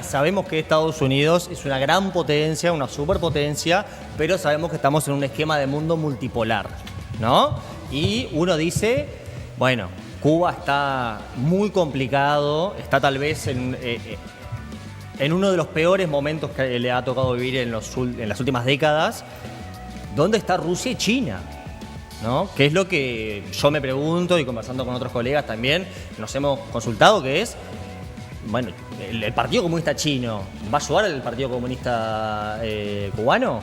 Sabemos que Estados Unidos es una gran potencia, una superpotencia, pero sabemos que estamos en un esquema de mundo multipolar, ¿no? Y uno dice, bueno, Cuba está muy complicado, está tal vez en uno de los peores momentos que le ha tocado vivir en las últimas décadas. ¿Dónde está Rusia y China? ¿No? Que es lo que yo me pregunto, y conversando con otros colegas también nos hemos consultado, que es, bueno, el Partido Comunista Chino, ¿va a ayudar al Partido Comunista cubano?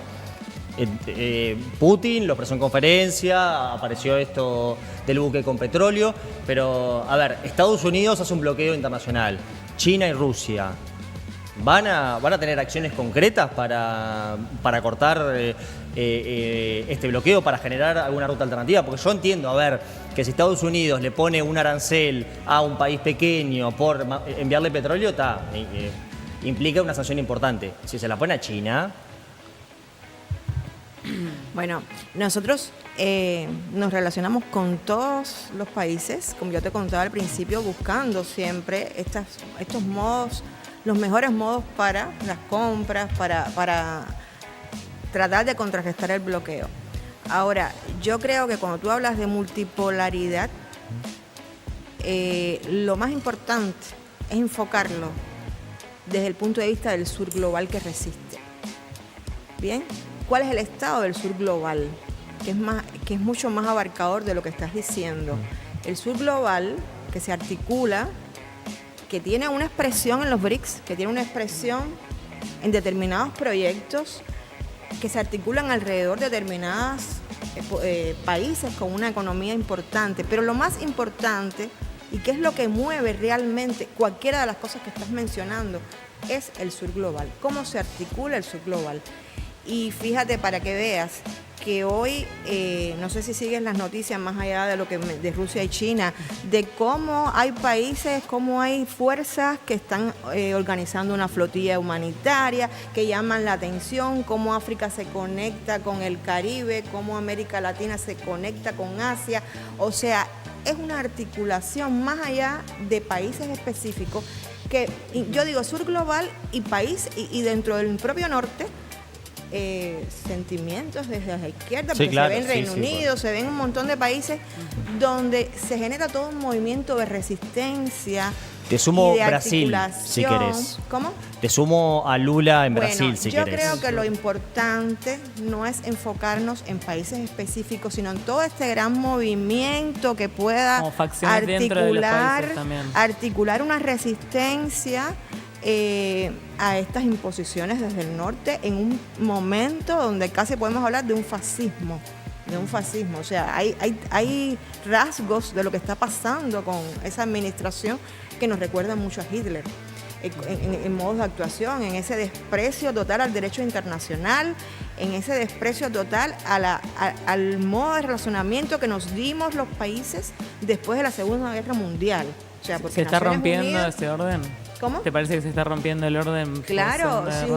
Putin lo expresó en conferencia, apareció esto del buque con petróleo, pero a ver, Estados Unidos hace un bloqueo internacional, China y Rusia. ¿Van a tener acciones concretas para cortar este bloqueo, para generar alguna ruta alternativa? Porque yo entiendo, a ver, que si Estados Unidos le pone un arancel a un país pequeño por enviarle petróleo, implica una sanción importante. Si se la pone a China... Bueno, nosotros nos relacionamos con todos los países, como yo te contaba al principio, buscando siempre estos modos, los mejores modos para las compras, para tratar de contrarrestar el bloqueo. Ahora, yo creo que cuando tú hablas de multipolaridad, lo más importante es enfocarlo desde el punto de vista del sur global que resiste. ¿Bien? ¿Cuál es el estado del sur global? Que es mucho más abarcador de lo que estás diciendo. El sur global, que se articula, que tiene una expresión en los BRICS, que tiene una expresión en determinados proyectos, que se articulan alrededor de determinados países con una economía importante. Pero lo más importante, y que es lo que mueve realmente cualquiera de las cosas que estás mencionando, es el sur global. ¿Cómo se articula el sur global? Y fíjate, para que veas que hoy, no sé si sigues las noticias más allá de lo que de Rusia y China, de cómo hay países, cómo hay fuerzas que están organizando una flotilla humanitaria, que llaman la atención, cómo África se conecta con el Caribe, cómo América Latina se conecta con Asia. O sea, es una articulación más allá de países específicos, que yo digo sur global y país, y dentro del propio norte, sentimientos desde la izquierda, porque se ve en Reino Unido, se ve en un montón de países donde se genera todo un movimiento de resistencia. Te sumo y de Brasil, si querés. ¿Cómo? Te sumo a Lula en Brasil, si querés. Yo creo que lo importante no es enfocarnos en países específicos, sino en todo este gran movimiento que pueda articular una resistencia a estas imposiciones desde el norte, en un momento donde casi podemos hablar de un fascismo. O sea, hay rasgos de lo que está pasando con esa administración que nos recuerdan mucho a Hitler, en modos de actuación, en ese desprecio total al derecho internacional, en ese desprecio total al modo de relacionamiento que nos dimos los países después de la Segunda Guerra Mundial. O sea, porque ¿se está Naciones rompiendo Unidas, ese orden? ¿cómo? ¿Te parece que se está rompiendo el orden? Claro, si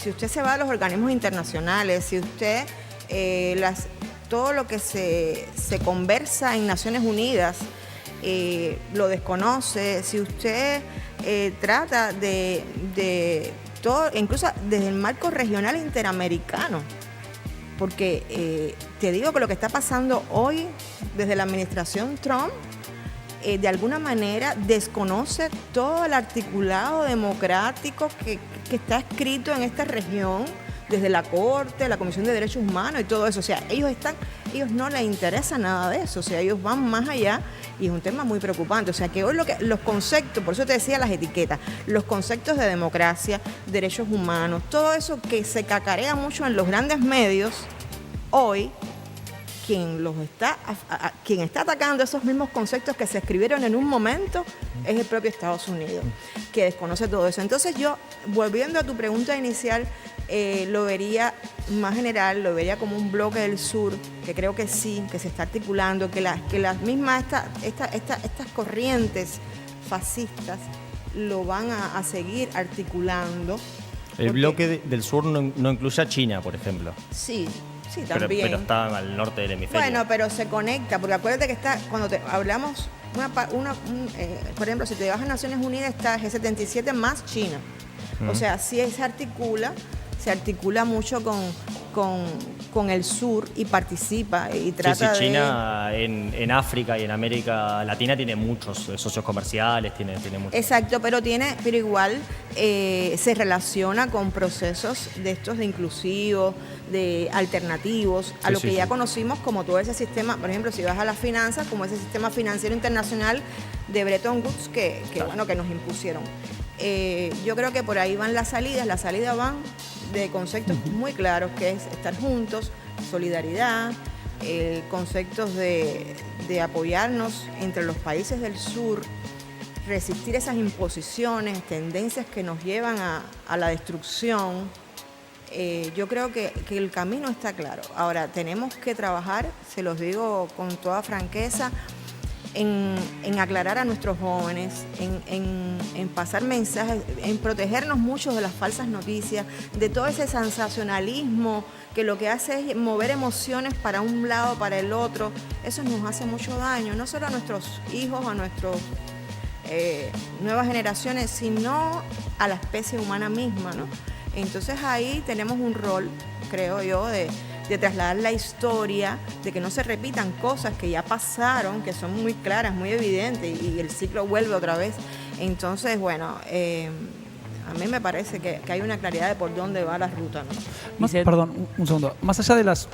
usted se va a los organismos internacionales, si usted todo lo que se conversa en Naciones Unidas lo desconoce, si usted trata de todo, incluso desde el marco regional interamericano, porque te digo que lo que está pasando hoy desde la administración Trump, de alguna manera desconoce todo el articulado democrático que está escrito en esta región, desde la Corte, la Comisión de Derechos Humanos y todo eso. O sea, ellos no les interesa nada de eso. O sea, ellos van más allá y es un tema muy preocupante. O sea, que hoy los conceptos, por eso te decía las etiquetas, los conceptos de democracia, derechos humanos, todo eso que se cacarea mucho en los grandes medios, hoy quien está atacando esos mismos conceptos que se escribieron en un momento es el propio Estados Unidos, que desconoce todo eso. Entonces yo, volviendo a tu pregunta inicial, lo vería más general, lo vería como un bloque del sur, que creo que sí, que se está articulando, que las mismas estas corrientes fascistas lo van a seguir articulando. El bloque del sur no incluye a China, por ejemplo. Sí, también. Pero está al norte del hemisferio. Bueno, pero se conecta, porque acuérdate que cuando hablamos por ejemplo, si te vas a Naciones Unidas está G77 más China. O sea, sí se articula mucho con el sur y participa y trata China en África y en América Latina tiene muchos socios comerciales, tiene muchos. Exacto, pero igual se relaciona con procesos de estos de inclusivos, de alternativos, a lo que ya conocimos como todo ese sistema, por ejemplo, si vas a las finanzas, como ese sistema financiero internacional de Bretton Woods que nos impusieron. Yo creo que por ahí van las salidas van de conceptos muy claros, que es estar juntos, solidaridad, conceptos de apoyarnos entre los países del sur, resistir esas imposiciones, tendencias que nos llevan a la destrucción. Yo creo que el camino está claro. Ahora, tenemos que trabajar, se los digo con toda franqueza, en aclarar a nuestros jóvenes, en pasar mensajes, en protegernos mucho de las falsas noticias, de todo ese sensacionalismo que lo que hace es mover emociones para un lado, para el otro. Eso nos hace mucho daño, no solo a nuestros hijos, a nuestras nuevas generaciones, sino a la especie humana misma, ¿no? Entonces ahí tenemos un rol, creo yo, de trasladar la historia, de que no se repitan cosas que ya pasaron, que son muy claras, muy evidentes, y el ciclo vuelve otra vez. Entonces, bueno, a mí me parece que hay una claridad de por dónde va la ruta, ¿no? Perdón, un segundo. Más allá de las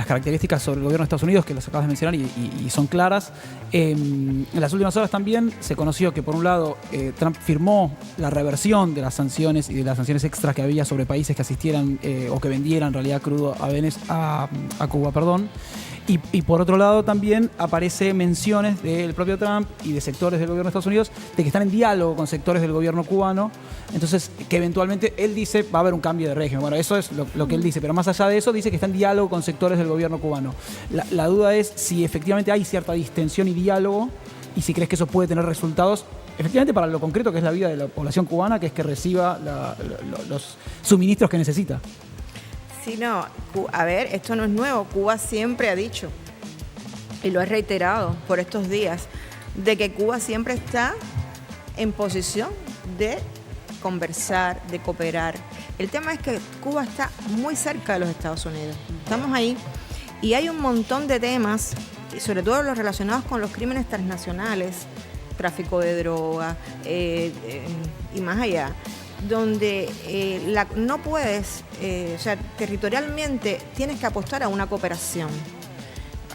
características sobre el gobierno de Estados Unidos, que las acabas de mencionar y son claras, en las últimas horas también se conoció que, por un lado, Trump firmó la reversión de las sanciones y de las sanciones extras que había sobre países que asistieran o que vendieran en realidad crudo a Cuba, perdón. Y por otro lado también aparece menciones del propio Trump y de sectores del gobierno de Estados Unidos de que están en diálogo con sectores del gobierno cubano, entonces que eventualmente él dice va a haber un cambio de régimen. Bueno, eso es lo que él dice, pero más allá de eso dice que está en diálogo con sectores del gobierno cubano. La duda es si efectivamente hay cierta distensión y diálogo y si crees que eso puede tener resultados efectivamente para lo concreto que es la vida de la población cubana, que es que reciba los suministros que necesita. Sí, no, a ver, esto no es nuevo. Cuba siempre ha dicho, y lo he reiterado por estos días, de que Cuba siempre está en posición de conversar, de cooperar. El tema es que Cuba está muy cerca de los Estados Unidos. Estamos ahí y hay un montón de temas, y sobre todo los relacionados con los crímenes transnacionales, tráfico de drogas y más allá, donde no puedes, territorialmente tienes que apostar a una cooperación.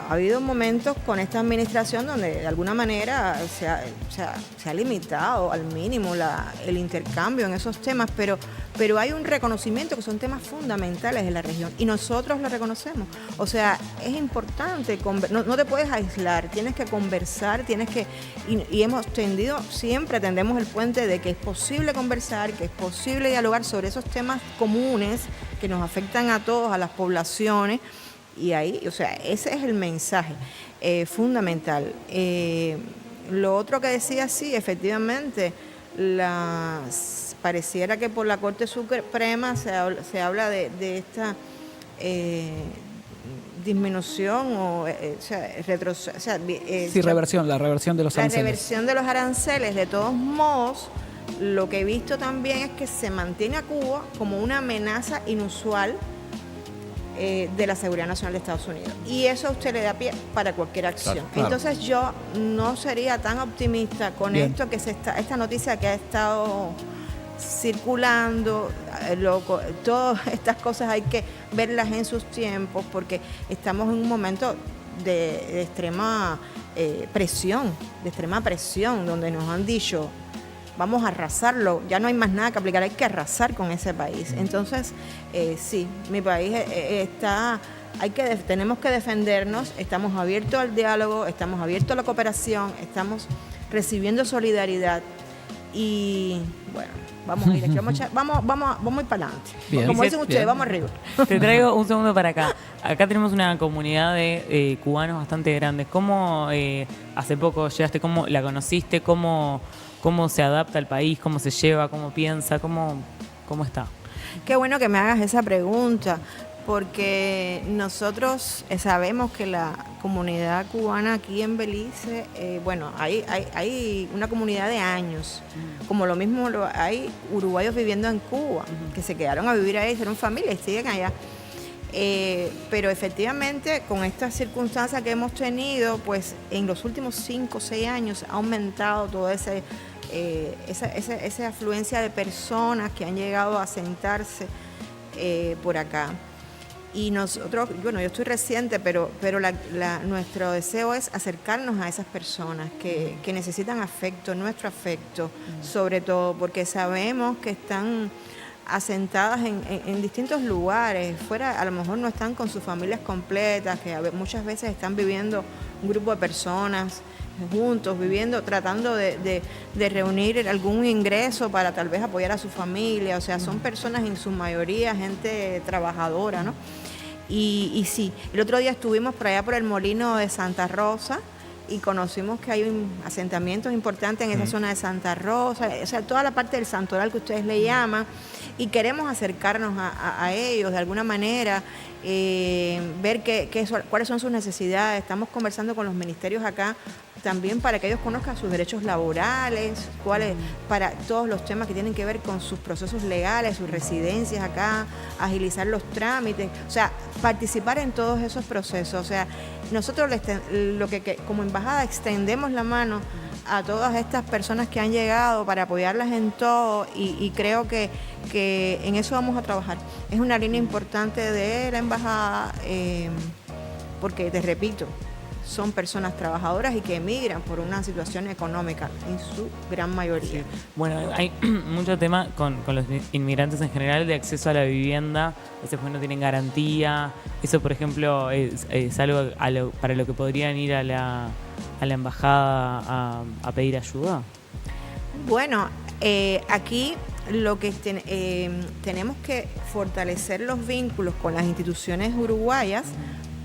Ha habido momentos con esta administración donde de alguna manera se ha limitado al mínimo el intercambio en esos temas, pero hay un reconocimiento que son temas fundamentales de la región y nosotros lo reconocemos. O sea, es importante, no te puedes aislar, tienes que conversar, y hemos siempre tendemos el puente de que es posible conversar, que es posible dialogar sobre esos temas comunes que nos afectan a todos, a las poblaciones. Y ahí, o sea, ese es el mensaje fundamental. Lo otro que decía, sí, efectivamente, pareciera que por la Corte Suprema se habla de esta disminución reversión, la reversión de los aranceles. La reversión de los aranceles. De todos modos, lo que he visto también es que se mantiene a Cuba como una amenaza inusual de la seguridad nacional de Estados Unidos. Y eso a usted le da pie para cualquier acción. Claro. Entonces yo no sería tan optimista con esto, que esta noticia que ha estado circulando, todas estas cosas hay que verlas en sus tiempos, porque estamos en un momento de extrema presión, donde nos han dicho vamos a arrasarlo, ya no hay más nada que aplicar, hay que arrasar con ese país. Entonces, sí, mi país tenemos que defendernos, estamos abiertos al diálogo, estamos abiertos a la cooperación, estamos recibiendo solidaridad y bueno, vamos a ir aquí, vamos a ir para adelante. Bien. Como dicen ustedes, vamos arriba. Te traigo un segundo para acá. Acá tenemos una comunidad de cubanos bastante grandes. ¿Cómo hace poco llegaste? ¿Cómo la conociste? ¿Cómo se adapta al país? ¿Cómo se lleva? ¿Cómo piensa? ¿Cómo está? Qué bueno que me hagas esa pregunta. porque nosotros sabemos que la comunidad cubana aquí en Belice, hay una comunidad de años, como lo mismo hay uruguayos viviendo en Cuba, que se quedaron a vivir ahí, hicieron familia y siguen allá. Pero efectivamente, con estas circunstancias que hemos tenido, pues en los últimos 5 o 6 años ha aumentado toda esa afluencia de personas que han llegado a asentarse por acá. Y nosotros, bueno, yo estoy reciente, pero nuestro deseo es acercarnos a esas personas que necesitan afecto, nuestro afecto, sobre todo porque sabemos que están asentadas en distintos lugares, fuera a lo mejor no están con sus familias completas, que muchas veces están viviendo un grupo de personas juntos, tratando de reunir algún ingreso para tal vez apoyar a su familia, o sea, son personas en su mayoría, gente trabajadora, ¿no? Y sí, el otro día estuvimos por allá por el Molino de Santa Rosa y conocimos que hay asentamientos importantes en esa zona de Santa Rosa, o sea, toda la parte del santoral que ustedes le llaman, y queremos acercarnos a ellos de alguna manera, ver cuáles son sus necesidades. Estamos conversando con los ministerios acá también para que ellos conozcan sus derechos laborales, para todos los temas que tienen que ver con sus procesos legales, sus residencias acá, agilizar los trámites, o sea, participar en todos esos procesos. O sea, nosotros como embajada extendemos la mano a todas estas personas que han llegado para apoyarlas en todo y creo que en eso vamos a trabajar. Es una línea importante de la embajada porque, te repito, son personas trabajadoras y que emigran por una situación económica en su gran mayoría. Sí. Bueno, hay mucho tema con los inmigrantes en general de acceso a la vivienda. A veces pues no tienen garantía. Eso, por ejemplo, es algo para lo que podrían ir a la embajada a pedir ayuda. Bueno, aquí lo que tenemos que fortalecer los vínculos con las instituciones uruguayas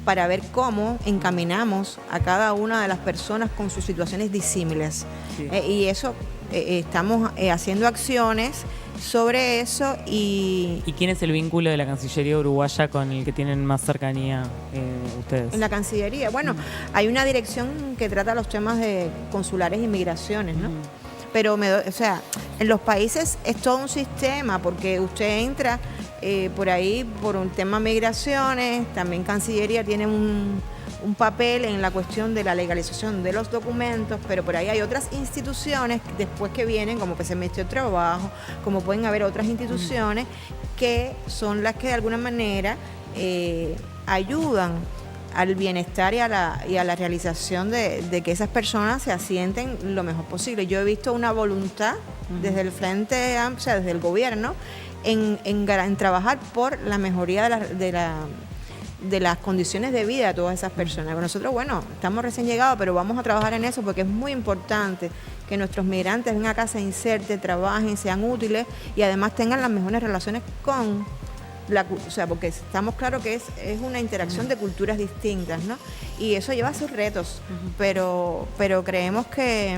para ver cómo encaminamos a cada una de las personas con sus situaciones disímiles. Sí. Y eso, estamos haciendo acciones sobre eso. ¿Y quién es el vínculo de la Cancillería uruguaya con el que tienen más cercanía ustedes? En la Cancillería, bueno, hay una dirección que trata los temas de consulares y migraciones, ¿no? Pero, o sea, en los países es todo un sistema, porque usted entra por ahí por un tema de migraciones, también Cancillería tiene un papel en la cuestión de la legalización de los documentos, pero por ahí hay otras instituciones después que vienen, como pues el Ministerio de Trabajo, como pueden haber otras instituciones que son las que de alguna manera ayudan al bienestar y a la realización de que esas personas se asienten lo mejor posible. Yo he visto una voluntad desde el Frente Amplio, o sea, desde el gobierno, en trabajar por la mejoría de las condiciones de vida de todas esas personas. Nosotros, bueno, estamos recién llegados, pero vamos a trabajar en eso porque es muy importante que nuestros migrantes vengan acá, se inserten, trabajen, sean útiles y además tengan las mejores relaciones con o sea, porque estamos claros que es una interacción de culturas distintas, ¿no? Y eso lleva sus retos, pero creemos que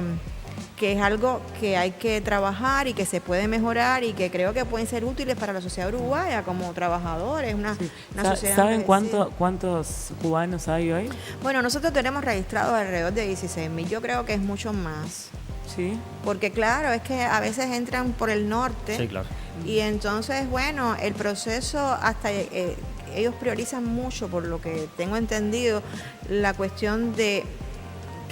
es algo que hay que trabajar y que se puede mejorar y que creo que pueden ser útiles para la sociedad uruguaya como trabajadores, una sociedad. ¿Saben cuántos cubanos hay hoy? Bueno, nosotros tenemos registrados alrededor de 16.000, yo creo que es mucho más. Sí. Porque claro, es que a veces entran por el norte. Sí, claro. Y entonces, bueno, el proceso hasta ellos priorizan mucho, por lo que tengo entendido, la cuestión de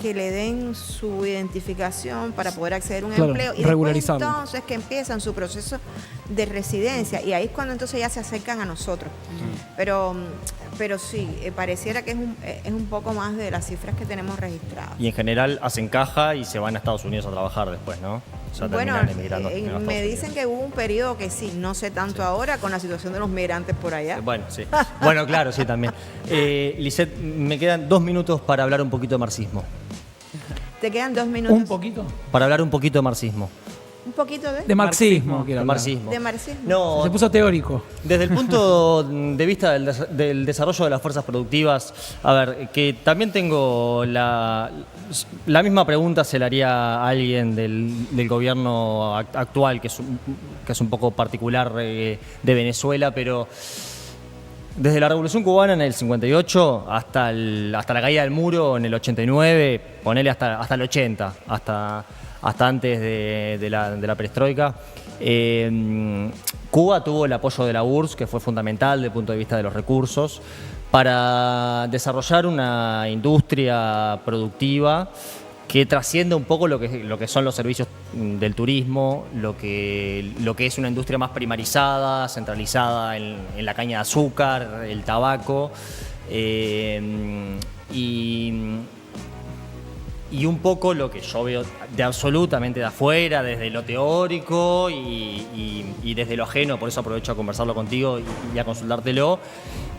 que le den su identificación para poder acceder a un empleo y después entonces que empiezan su proceso de residencia y ahí es cuando entonces ya se acercan a nosotros. Pero sí, pareciera que es un poco más de las cifras que tenemos registradas. Y en general hacen caja y se van a Estados Unidos a trabajar después, ¿no? O sea, bueno, emigrando me dicen que hubo un periodo que sí, no sé tanto ahora con la situación de los migrantes por allá. Bueno, sí. Bueno, claro, sí, también. Lisette, me quedan 2 minutos para hablar un poquito de marxismo. ¿Te quedan 2 minutos? ¿Un poquito? Para hablar un poquito de marxismo. ¿Un poquito de marxismo? De marxismo. ¿De marxismo? No, se puso teórico. Desde el punto de vista del desarrollo de las fuerzas productivas, a ver, que también tengo la misma pregunta se la haría a alguien del gobierno actual, que es un poco particular de Venezuela, pero Desde la Revolución Cubana en el 58 hasta la caída del muro en el 89, ponele hasta el 80, hasta antes de la perestroika, Cuba tuvo el apoyo de la URSS, que fue fundamental desde el punto de vista de los recursos, para desarrollar una industria productiva que trasciende un poco lo que son los servicios del turismo, lo que es una industria más primarizada, centralizada en la caña de azúcar, el tabaco, y un poco lo que yo veo de absolutamente de afuera, desde lo teórico y desde lo ajeno, por eso aprovecho a conversarlo contigo y a consultártelo,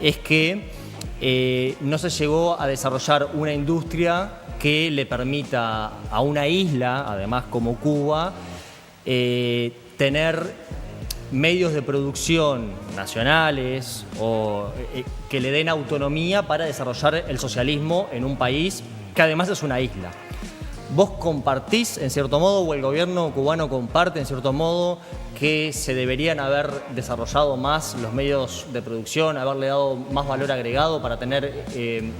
es que no se llegó a desarrollar una industria que le permita a una isla, además como Cuba, tener medios de producción nacionales o que le den autonomía para desarrollar el socialismo en un país que además es una isla. ¿Vos compartís, en cierto modo, o el gobierno cubano comparte, en cierto modo, que se deberían haber desarrollado más los medios de producción, haberle dado más valor agregado para tener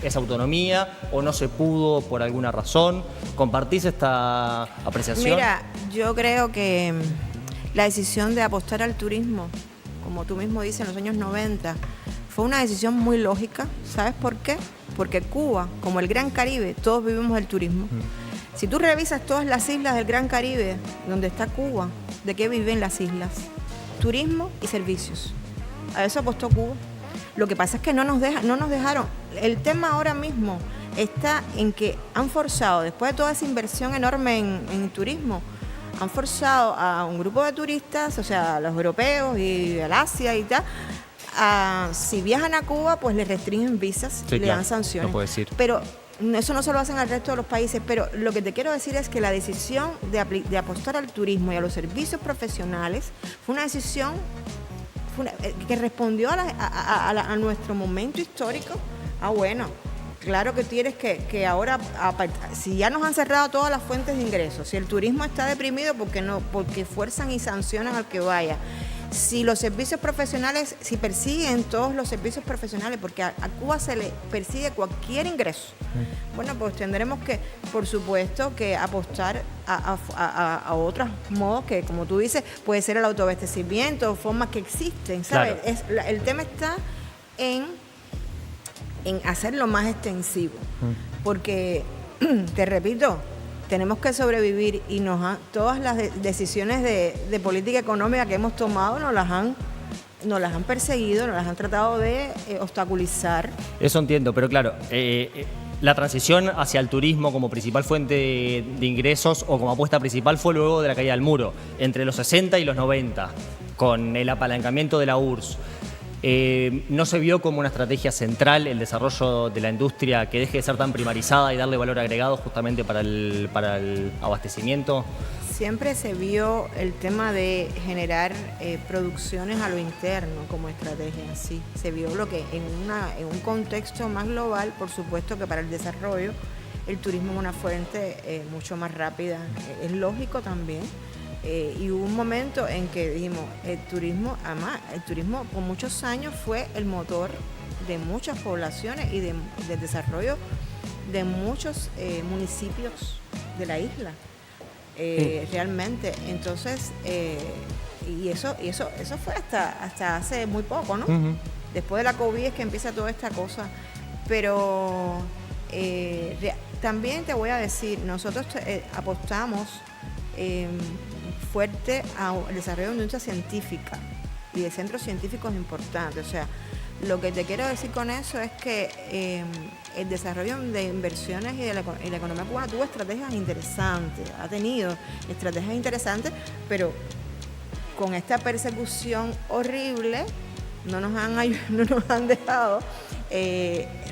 esa autonomía, o no se pudo por alguna razón? ¿Compartís esta apreciación? Mira, yo creo que la decisión de apostar al turismo, como tú mismo dices, en los años 90, fue una decisión muy lógica. ¿Sabes por qué? Porque Cuba, como el Gran Caribe, todos vivimos del turismo. Si tú revisas todas las islas del Gran Caribe, donde está Cuba, ¿de qué viven las islas? Turismo y servicios. A eso apostó Cuba. Lo que pasa es que no nos dejaron. El tema ahora mismo está en que han forzado, después de toda esa inversión enorme en turismo, han forzado a un grupo de turistas, o sea, a los europeos y al Asia y tal, si viajan a Cuba, pues les restringen visas, sí, y le claro, dan sanciones. no puedes ir. Pero eso no se lo hacen al resto de los países, pero lo que te quiero decir es que la decisión de apostar al turismo y a los servicios profesionales fue una decisión que respondió a nuestro momento histórico. Bueno, claro que tienes que ahora, si ya nos han cerrado todas las fuentes de ingresos, si el turismo está deprimido, porque fuerzan y sancionan al que vaya. Si los servicios profesionales, si persiguen todos los servicios profesionales, porque a Cuba se le persigue cualquier ingreso, bueno, pues tendremos que, por supuesto, que apostar a otros modos que, como tú dices, puede ser el autoabastecimiento, formas que existen, ¿sabes? Claro. El tema está en hacerlo más extensivo, porque, te repito, tenemos que sobrevivir y todas las decisiones de política económica que hemos tomado nos las han perseguido, nos las han tratado de obstaculizar. Eso entiendo, pero claro, la transición hacia el turismo como principal fuente de ingresos o como apuesta principal fue luego de la caída del muro, entre los 60 y los 90, con el apalancamiento de la URSS. ¿No se vio como una estrategia central el desarrollo de la industria que deje de ser tan primarizada y darle valor agregado justamente para el abastecimiento? Siempre se vio el tema de generar producciones a lo interno como estrategia, sí. Se vio lo que en un contexto más global, por supuesto que para el desarrollo, el turismo es una fuente mucho más rápida. Es lógico también. Y hubo un momento en que dijimos, el turismo por muchos años fue el motor de muchas poblaciones y del desarrollo de muchos municipios de la isla, realmente. Entonces, y eso fue hasta hace muy poco, ¿no? Uh-huh. Después de la COVID es que empieza toda esta cosa. Pero también te voy a decir, nosotros apostamos fuerte al desarrollo de una industria científica y de centros científicos importantes. O sea, lo que te quiero decir con eso es que el desarrollo de inversiones y la economía cubana tuvo estrategias interesantes, ha tenido estrategias interesantes, pero con esta persecución horrible no nos han dejado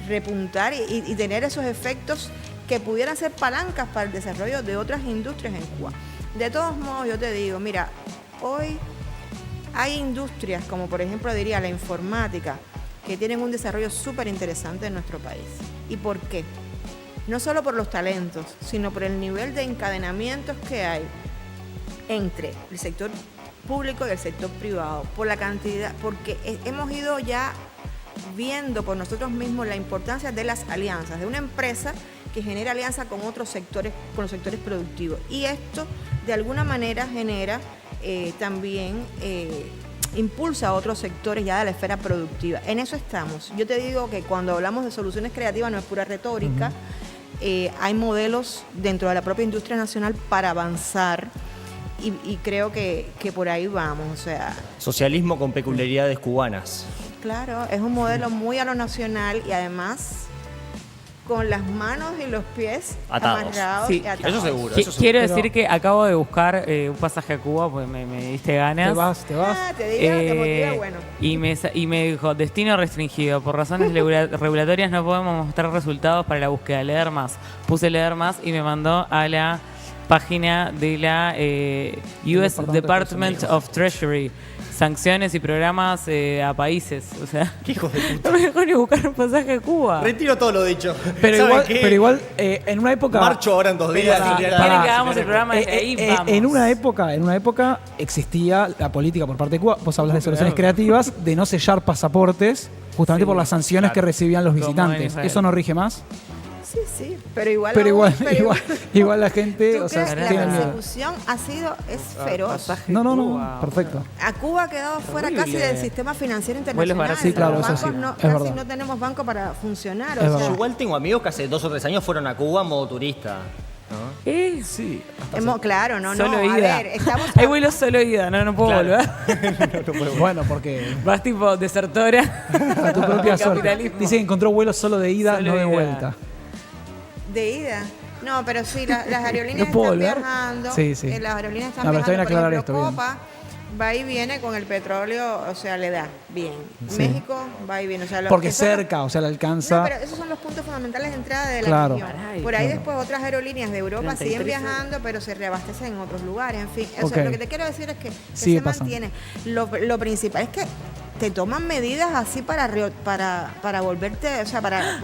repuntar y tener esos efectos que pudieran ser palancas para el desarrollo de otras industrias en Cuba. De todos modos, yo te digo, mira, hoy hay industrias como por ejemplo diría la informática que tienen un desarrollo súper interesante en nuestro país. ¿Y por qué? No solo por los talentos, sino por el nivel de encadenamientos que hay entre el sector público y el sector privado, por la cantidad, porque hemos ido ya viendo por nosotros mismos la importancia de las alianzas, de una empresa que genera alianza con otros sectores, con los sectores productivos. Y esto de alguna manera genera también impulsa a otros sectores ya de la esfera productiva. En eso estamos. Yo te digo que cuando hablamos de soluciones creativas no es pura retórica. Hay modelos dentro de la propia industria nacional para avanzar y creo que por ahí vamos. O sea, Socialismo con peculiaridades cubanas. claro, es un modelo muy a lo nacional y además con las manos y los pies Atados. amarrados Sí, y atados. Eso seguro. Quiero Pero- decir que acabo de buscar un pasaje a Cuba, porque me diste ganas. Te vas. Ah, te digo, te motiva, bueno. Y me dijo, destino restringido. Por razones regulatorias no podemos mostrar resultados para la búsqueda. Leer más. Puse leer más y me mandó a la página de la US Department of Treasury. Sanciones y programas a países. O sea, ¿Qué hijo de puta? no me dejó ni buscar un pasaje a Cuba. Retiro todo lo dicho. Pero ¿Saben igual, qué? pero igual en una época... Marcho ahora en 2 días. Si quieren que hagamos el programa desde ahí, vamos. En una época existía la política por parte de Cuba, vos hablas de soluciones creativas, de no sellar pasaportes, justamente Sí, por las sanciones que recibían los Como en visitantes. Israel. ¿Eso no rige más? Sí, pero igual. Pero aún- igual la gente, ¿Tú o sea, crees que la tiene miedo. persecución es feroz? Pasaje No, Cuba. perfecto. A Cuba ha quedado fuera Horrible. casi del sistema financiero Vuelos internacional. baratos. Sí, claro, Los eso sí, bancos no, es casi verdad. no tenemos banco para funcionar. Es o sea, verdad. Yo igual tengo amigos que hace 2 o 3 años fueron a Cuba en modo turista. ¿no? Sí. claro, no, Solo no. ida. A ver, estamos. Hay vuelos solo ida, no puedo Claro. volver. Bueno, porque Vas tipo desertora. a tu propia El suerte. capitalismo. Dice que encontró vuelos solo de ida, Solo no de ida. vuelta. De ida. No, pero sí, las aerolíneas ¿No puedo están volver? viajando. Sí, sí. Las aerolíneas están No, pero está bien viajando. Por aclarar ejemplo, esto, bien. Copa va y viene con el petróleo, o sea, le da bien. Sí. México va y viene. O sea, Porque esos son los- cerca, o sea, le alcanza. No, pero esos son los puntos fundamentales de entrada de la Claro. región. Caray, Por ahí claro. después otras aerolíneas de Europa 33 siguen viajando, pero se reabastecen en otros lugares. En fin, eso Ok. es lo que te quiero decir es que Sigue se pasando. mantiene. Lo principal es que te toman medidas así para volverte, o sea, para...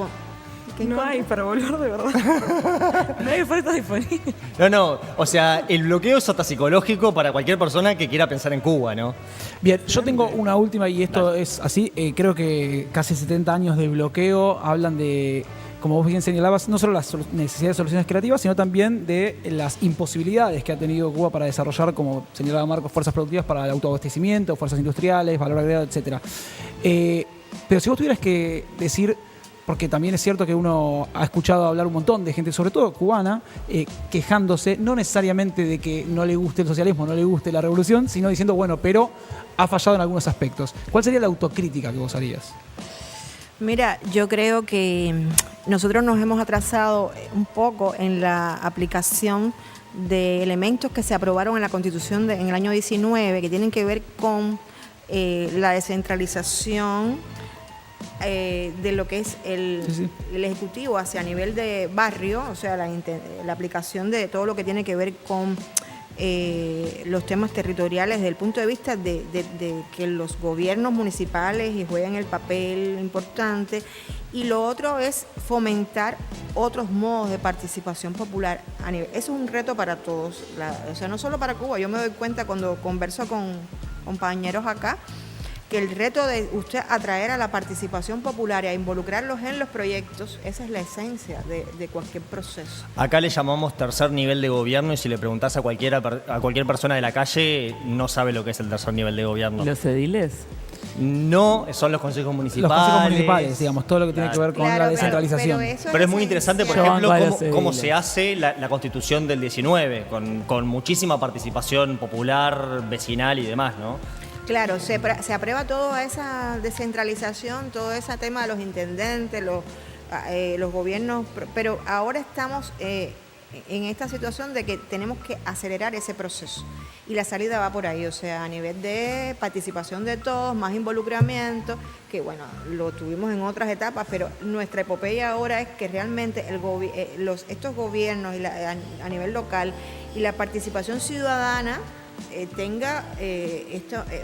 ¿qué No hay para volver de verdad. No hay ofertas disponibles. No, o sea, el bloqueo es hasta psicológico para cualquier persona que quiera pensar en Cuba, ¿no? Bien, yo tengo una última y esto es así. Creo que casi 70 años de bloqueo hablan de, como vos bien señalabas, no solo las necesidades de soluciones creativas, sino también de las imposibilidades que ha tenido Cuba para desarrollar, como señalaba Marcos, fuerzas productivas para el autoabastecimiento, fuerzas industriales, valor agregado, etc. Pero si vos tuvieras que decir, porque también es cierto que uno ha escuchado hablar un montón de gente, sobre todo cubana, quejándose, no necesariamente de que no le guste el socialismo, no le guste la revolución, sino diciendo, bueno, pero ha fallado en algunos aspectos. ¿Cuál sería la autocrítica que vos harías? Mira, yo creo que nosotros nos hemos atrasado un poco en la aplicación de elementos que se aprobaron en la Constitución en el año 19, que tienen que ver con la descentralización de lo que es el Ejecutivo hacia nivel de barrio, o sea, la aplicación de todo lo que tiene que ver con los temas territoriales desde el punto de vista de que los gobiernos municipales jueguen el papel importante, y lo otro es fomentar otros modos de participación popular a nivel. Eso es un reto para todos, o sea, no solo para Cuba. Yo me doy cuenta cuando converso con compañeros acá que el reto de usted atraer a la participación popular y a involucrarlos en los proyectos, esa es la esencia de cualquier proceso. Acá le llamamos tercer nivel de gobierno y si le preguntás a cualquier persona de la calle, no sabe lo que es el tercer nivel de gobierno. ¿Los ediles? No, son los consejos municipales. Los consejos municipales, digamos, todo lo que tiene que ver con Claro, la pero descentralización. eso Pero es muy interesante, por esencial. ejemplo, Yo banco a los cómo ediles. se hace la constitución del 19, con muchísima participación popular, vecinal y demás, ¿no? Claro, se aprueba toda esa descentralización, todo ese tema de los intendentes, los gobiernos, pero ahora estamos en esta situación de que tenemos que acelerar ese proceso y la salida va por ahí, o sea, a nivel de participación de todos, más involucramiento, que bueno, lo tuvimos en otras etapas, pero nuestra epopeya ahora es que realmente estos gobiernos a nivel local y la participación ciudadana tenga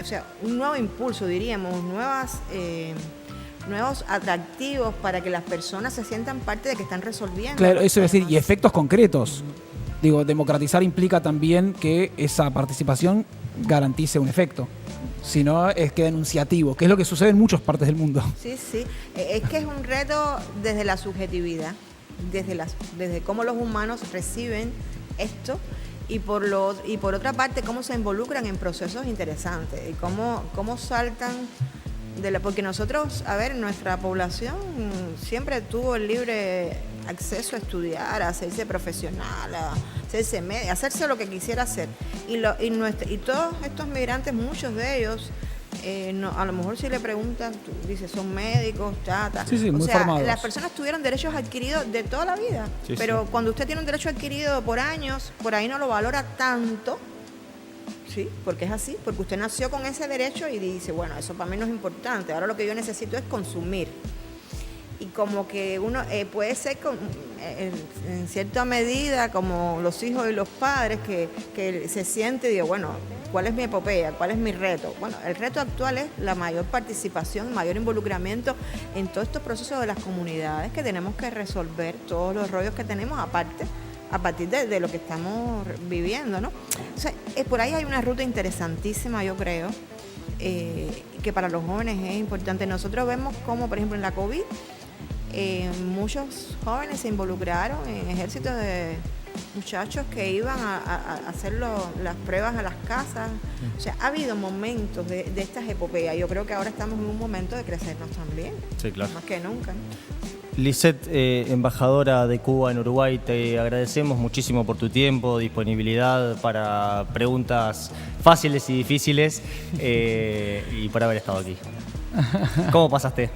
o sea, un nuevo impulso, diríamos, nuevos atractivos para que las personas se sientan parte de que están resolviendo. Claro, eso es decir, problemas. y efectos concretos. Digo, democratizar implica también que esa participación garantice un efecto. sino es que denunciativo, que es lo que sucede en muchas partes del mundo. Sí, sí. Es que es un reto desde la subjetividad, desde cómo los humanos reciben esto y por otra parte cómo se involucran en procesos interesantes y cómo saltan porque nosotros, a ver, nuestra población siempre tuvo el libre acceso a estudiar, a hacerse profesional, a hacerse médico, a hacerse lo que quisiera hacer. Y todos estos migrantes, muchos de ellos, a lo mejor si le preguntas, tú dices, son médicos, Sí, muy o sea, formados. las personas tuvieron derechos adquiridos de toda la vida, Sí, pero sí. cuando usted tiene un derecho adquirido por años, por ahí no lo valora tanto. Sí, porque es así, porque usted nació con ese derecho y dice, bueno, eso para mí no es importante, ahora lo que yo necesito es consumir. Y como que uno puede ser en cierta medida como los hijos y los padres que se siente y digo, bueno, ¿cuál es mi epopeya? ¿Cuál es mi reto? Bueno, el reto actual es la mayor participación, mayor involucramiento en todos estos procesos de las comunidades que tenemos que resolver, todos los rollos que tenemos aparte, a partir de lo que estamos viviendo, ¿no? Entonces, por ahí hay una ruta interesantísima, yo creo, que para los jóvenes es importante. Nosotros vemos como, por ejemplo, en la COVID, muchos jóvenes se involucraron en ejércitos de muchachos que iban a hacer las pruebas a las casas. O sea, ha habido momentos de estas epopeyas. Yo creo que ahora estamos en un momento de crecernos también, Sí, claro. más que nunca, ¿no? Lisette, embajadora de Cuba en Uruguay, te agradecemos muchísimo por tu tiempo, disponibilidad para preguntas fáciles y difíciles y por haber estado aquí. ¿Cómo pasaste?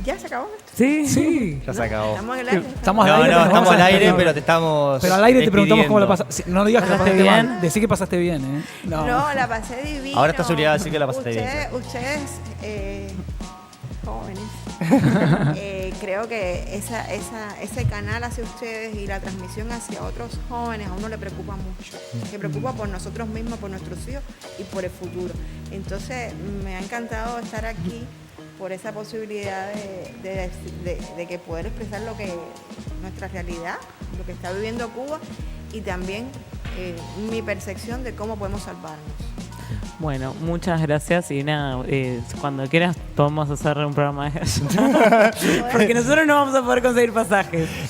¿Ya se acabó esto? Sí. Sí. Ya se acabó. Estamos en el aire. Estamos al No, aire, no, pero estamos vamos al a- aire, pero te estamos. Pero al aire te preguntamos cómo la despidiendo. pasaste. No digas que la ¿Pasaste pasaste bien? mal. Decí que pasaste bien, ¿eh? No, la pasé divino. Ahora estás obligada a decir que la pasaste bien. Ustedes, jóvenes, creo que ese canal hacia ustedes y la transmisión hacia otros jóvenes a uno le preocupa mucho. Le preocupa por nosotros mismos, por nuestros hijos y por el futuro. Entonces, me ha encantado estar aquí por esa posibilidad de que poder expresar lo que nuestra realidad, lo que está viviendo Cuba y también mi percepción de cómo podemos salvarnos. Bueno, muchas gracias y nada, cuando quieras podemos hacer un programa de eso. Porque nosotros no vamos a poder conseguir pasajes.